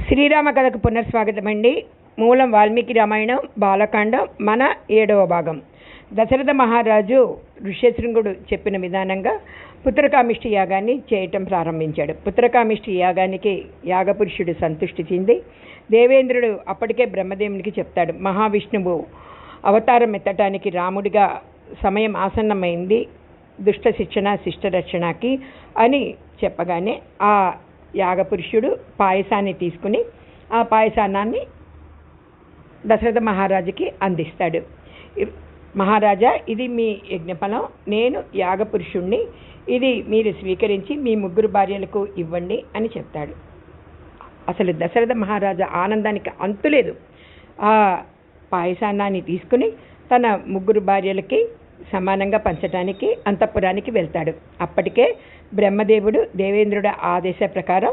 శ్రీరామ కథకు పునఃస్వాగతం అండి. మూలం వాల్మీకి రామాయణం, బాలకాండం, మన 7వ భాగం. దశరథ మహారాజు ఋష్యశృంగుడు చెప్పిన విధానంగా పుత్రకామిష్టి యాగాన్ని చేయటం ప్రారంభించాడు. పుత్రకామిష్టి యాగానికి యాగపురుషుడు సంతృష్టి చెంది దేవేంద్రుడు అప్పటికే బ్రహ్మదేవునికి చెప్తాడు, మహావిష్ణువు అవతారం ఎత్తటానికి రాముడిగా సమయం ఆసన్నమైంది, దుష్ట శిక్షణ శిష్ట రక్షణకి అని చెప్పగానే ఆ యాగపురుషుడు పాయసాన్ని తీసుకుని ఆ పాయసాన్నాన్ని దశరథ మహారాజుకి అందిస్తాడు. మహారాజా, ఇది మీ యజ్ఞఫలం, నేను యాగపురుషుణ్ణి, ఇది మీరు స్వీకరించి మీ 3 భార్యలకు ఇవ్వండి అని చెప్తాడు. అసలు దశరథ మహారాజా ఆనందానికి అంతులేదు. ఆ పాయసాన్నాన్ని తీసుకుని తన 3 భార్యలకి సమానంగా పంచడానికి అంతఃపురానికి వెళ్తాడు. అప్పటికే బ్రహ్మదేవుడు దేవేంద్రుడి ఆదేశ ప్రకారం